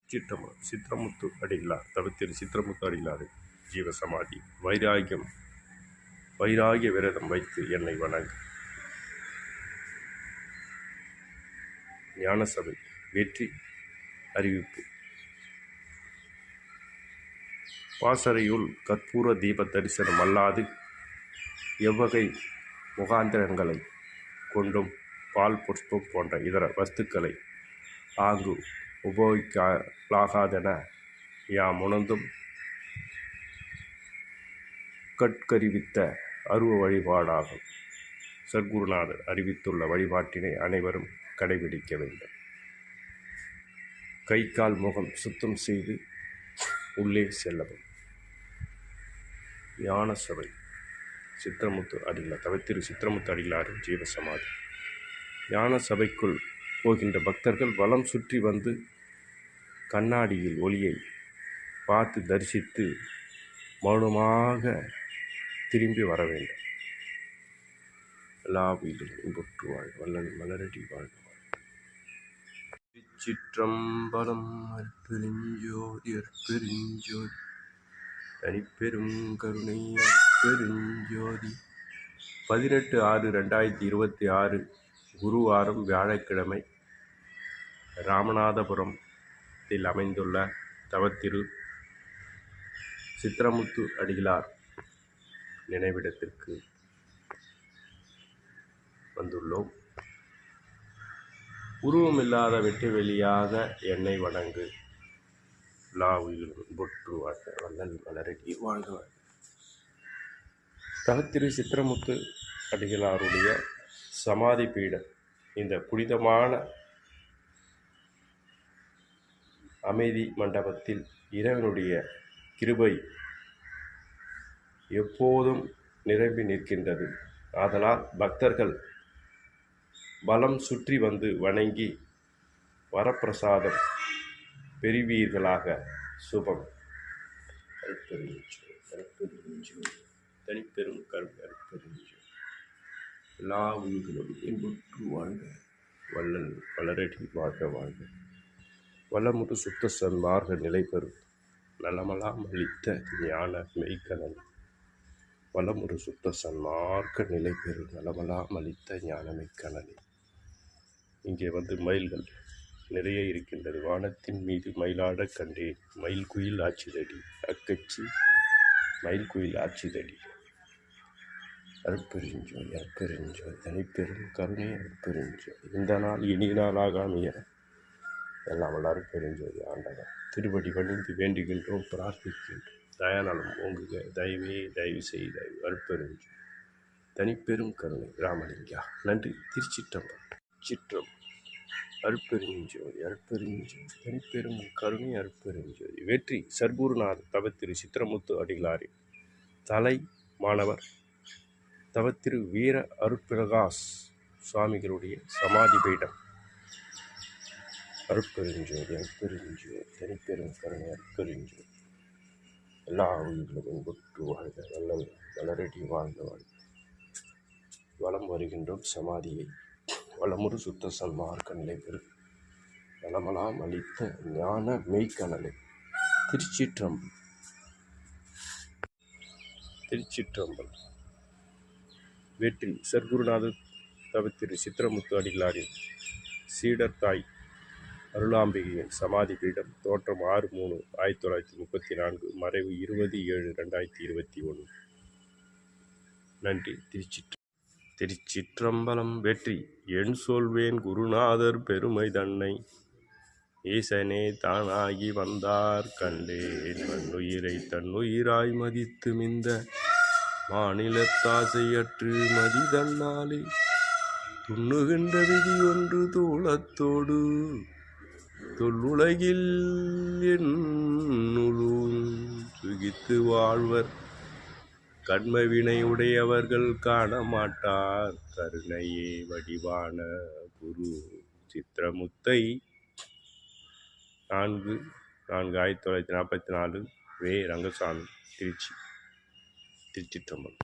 சிற்றம்பலம் சித்திரமுத்து அடிகளார் தவத்திரு சித்திரமுத்து அடிகளார் ஜீவசமாதி. வைராகிய விரதம் வைத்து என்னை வணங்கு. ஞானசபை வெற்றி அறிவிப்பு. பாசறையுள் கற்பூர தீப தரிசனம் அல்லாது எவ்வகை முகாந்திரங்களை கொண்டும் பால் புஷ்பம் போன்ற இதர வஸ்துக்களை ஆங்கு உபயோகிக்கலாகாதென யாம் உணர்ந்தும் கட்கறிவித்த அருவ வழிபாடாகும். சர்க்குருநாதர் அறிவித்துள்ள வழிபாட்டினை அனைவரும் கடைபிடிக்க வேண்டும். கை கால் முகம் சுத்தம் செய்து உள்ளே செல்லவும். ஞான சபை சித்திரமுத்து அடிகளார் தவத்திரு சித்திரமுத்து அடிகளாரின் ஜீவசமாதி. ஞான சபைக்குள் போகின்ற பக்தர்கள் வலம் சுற்றி வந்து கண்ணாடியில் ஒளியை பார்த்து தரிசித்து மௌனமாக திரும்பி வர வேண்டும். எல்லாவிலும் இன்புற்று வாழ் வல்லல் மலரடி வாழ்க. சிற்றம்பலம் அற்பெருஞ்சோதி அற்பெருஞ்சோதி தனிப்பெரும் கருணை அற்பெருஞ்சோதி. 18/6/2026 குருவாரம் வியாழக்கிழமை ராமநாதபுரத்தில் அமைந்துள்ள தவத்திரு சித்திரமுத்து அடிகளார் நினைவிடத்திற்கு வந்துள்ளோம். உருவமில்லாத வெட்டு வெளியாக என்னை வணங்கு. லாவுயிலும் பொற்று வாழ்க வல்லல் மலரடி வாழ்க. தவத்திரு சித்திரமுத்து அடிகளாருடைய சமாதி பீடம் இந்த புனிதமான அமைதி மண்டபத்தில் இறைவனுடைய கிருபை எப்போதும் நிரம்பி நிற்கின்றது. ஆதலால் பக்தர்கள் பலம் சுற்றி வந்து வணங்கி வரப்பிரசாதம் பெறுவீர்களாக. சுபம். தனிப்பெரும் கருணை எல்லா உயிர்களும் இன்புற்று வாழ்க வல்லல் வளரடி வாழ்க வாழ்க. வளமுறு சுத்த சன்மார்க்க நிலை பெறும் நலமலாம் அளித்த ஞான மெய்கணல். வளமுறு சுத்த சன்மார்க்க நிலை பெறும் நலமலாம் அளித்த ஞான மெய்கணல். இங்கே வந்து மயில்கள் நிறைய இருக்கின்றது. வானத்தின் மீது மயிலாட கண்டேன். மயில் குயில் ஆட்சிதடி அக்கச்சி மயில் குயில் ஆட்சிதடி. அற்பெருஞ்சோதி அற்பெருஞ்சோதி தனிப்பெரும் கருணை அற்பெருஞ்சோதி. இந்த நாள் இனிய நாளாக அமைய எல்லாம் அற்பெருஞ்சோதி ஆண்டவர் திருவடி பணிந்து வேண்டுகின்றோம், பிரார்த்திக்கின்றோம். தயாநலம் ஓங்குக. தயவு செய்த அற்பெருஞ்சோதி தனிப்பெரும் கருணை ராமலிங்கா. நன்றி. திருச்சிற்றம்பலம். சிற்றம் அற்பெருஞ்சோதி அற்பெருஞ்சோதி தனிப்பெரும் கருணை அற்பெருஞ்சோதி. வெற்றி சர்க்குருநாதர் தவத்திரு சித்திரமுத்து அடிகளாரின் தலை மாணவர் தவத்திரு வீர அருட்பிரகாஷ் சுவாமிகளுடைய சமாதி பீடம். அற்பெருஞ்சோதி அற்பெருஞ்சோதி தனிப்பெரும் கருணை அற்பெருஞ்சோதி எல்லா உயிர்களும் இன்புற்று வாழ்க வல்லல் வளரடி வாழ்க வாழ்க. வலம் வருகின்றோம் சமாதியை. வளமுறு சுத்த சன்மார்க்க நிலை பெறும் நலமலாம் அளித்த ஞான மெய்கணலை. திருச்சிற்றம்பலம். வெற்றி சர்க்குருநாதர் தவத்திரு சித்திரமுத்து அடிகளாரின் சீடர் தாய் அருளாம்பிகையின் சமாதி பீடம். தோற்றம் 6/3/1934. மறைவு 20/7/2021. நன்றி. திருச்சிற்றம்பலம். வெற்றி என் சொல்வேன் குருநாதர் பெருமை தன்னை. ஈசனே தானாகி வந்தார் கண்டேன். மண்ணுயிரை தன்னுயிராய் மதித்து மிந்த மாநிலத்தாசையற்று மதி தன்னாலே துண்ணுகின்ற விதி ஒன்று தூளத்தோடு தொல்லுலகில் என்னுளும் சுகித்து வாழ்வர் கண்ம வினை உடையவர்கள் காண மாட்டார் கருணையே வடிவான குரு சித்திரமுத்தை. 4/4/1944. வே. ரங்கசாமி, திருச்சி. திருச்சிற்றம்பலம்.